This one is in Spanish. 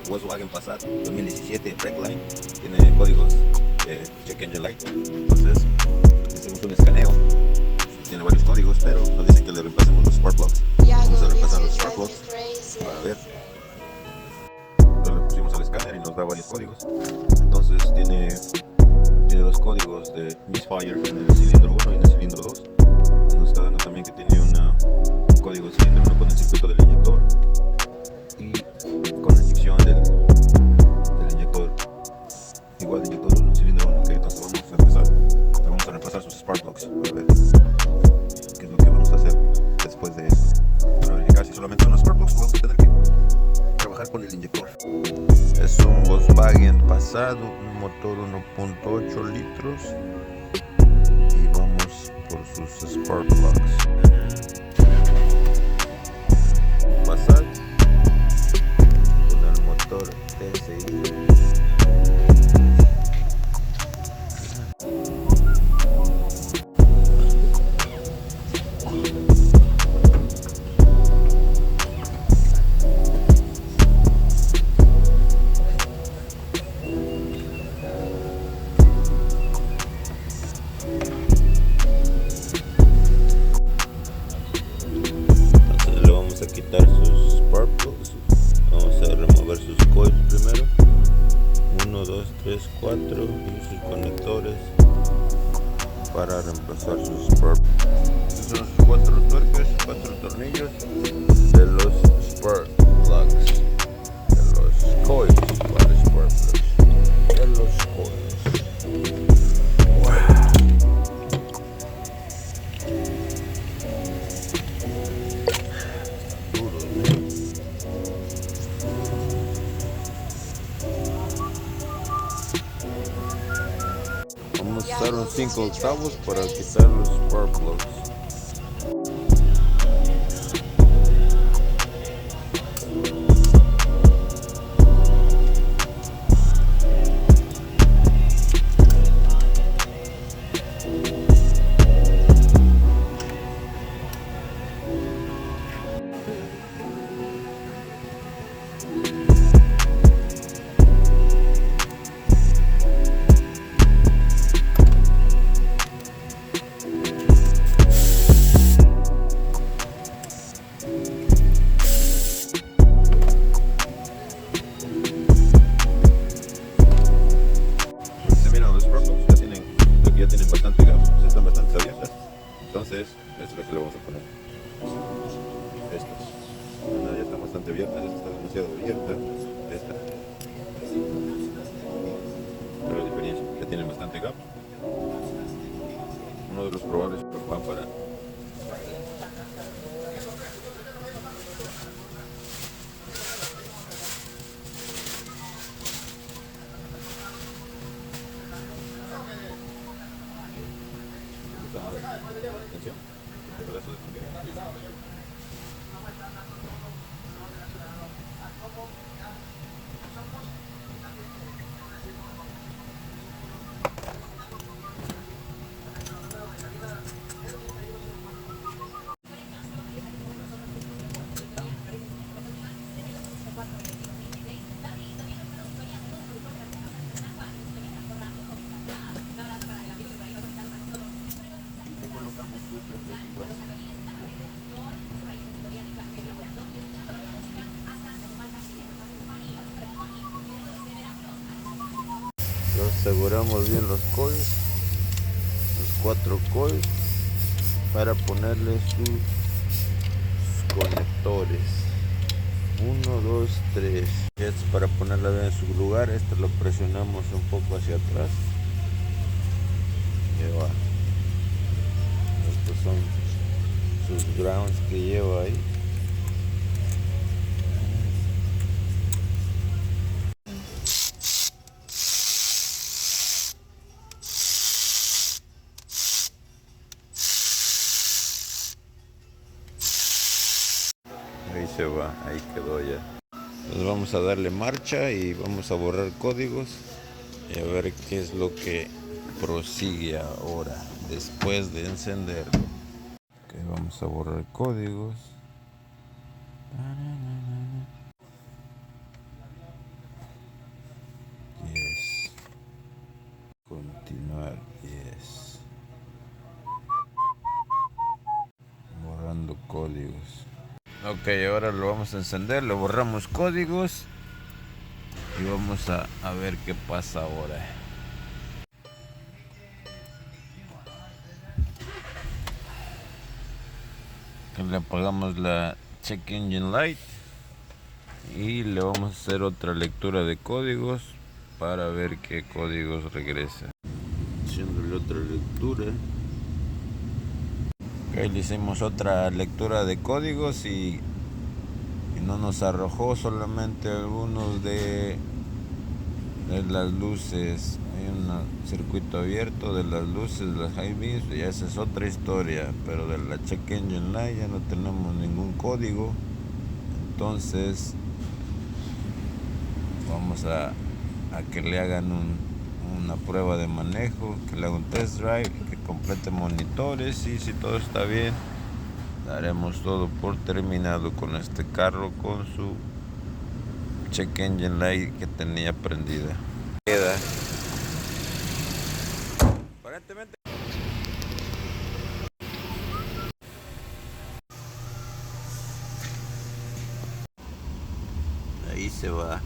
Volkswagen Passat 2017 Breakline, tiene códigos Check Engine Light. Entonces hicimos un escaneo, tiene varios códigos, pero nos dicen que le reemplacemos los spark plugs. Vamos a reemplazar los spark plugs para ver. Entonces le pusimos al escáner y nos da varios códigos. Entonces tiene los códigos de misfire en el cilindro 1 y en el cilindro 2. Nos está dando también que tiene un código de cilindro 1 con el circuito del inyector y con la inyección del inyector, igual de inyector 1, cilindro 1. Okay, entonces vamos a repasar sus spark plugs para ver qué es lo que vamos a hacer después de eso. Para verificar si solamente son los spark plugs, vamos a tener que trabajar con el inyector. Es un Volkswagen Passat, un motor 1.8 litros y vamos por sus spark plugs. Passat con el motor TSI. Entonces le vamos a quitar sus spark plugs. Vamos a remover sus coils primero. 1, 2, 3, 4 y sus conectores para reemplazar sus spark plugs. Estos son los 4 tuercas, 4 tornillos de los spark plugs, de los coils para spark plugs, de los coils. Vamos a usar un 5/8 para quitar los spark plugs. Ya tienen bastante gas, están bastante abiertas. Entonces, esto es lo que le vamos a poner. Estas. Una ya está bastante abierta, esta está demasiado abierta. Esta. Pero la diferencia, ya tienen bastante gap. Uno de los probables va para atención, este pedazo de manguera. Aseguramos bien los coils, los 4 coils, para ponerle sus conectores. 1, 2, 3. Esto es para ponerla bien en su lugar. Esto lo presionamos un poco hacia atrás. Y va. Estos son sus grounds que lleva ahí. Ahí se va, ahí quedó ya. Entonces vamos a darle marcha y vamos a borrar códigos y a ver qué es lo que prosigue ahora después de encenderlo. Ok, vamos a borrar códigos. Ok, ahora lo vamos a encender, le borramos códigos y vamos a ver qué pasa ahora. Que le apagamos la Check Engine Light y le vamos a hacer otra lectura de códigos para ver qué códigos regresa. Haciéndole otra lectura. Ok, le hicimos otra lectura de códigos y no nos arrojó, solamente algunos de las luces. Hay un circuito abierto de las luces, de las high beams, y esa es otra historia. Pero de la Check Engine Light ya no tenemos ningún código. Entonces vamos a que le hagan una prueba de manejo, que le haga un test drive, que complete monitores, y si todo está bien daremos todo por terminado con este carro, con su Check Engine Light que tenía prendida. Queda aparentemente. Ahí se va.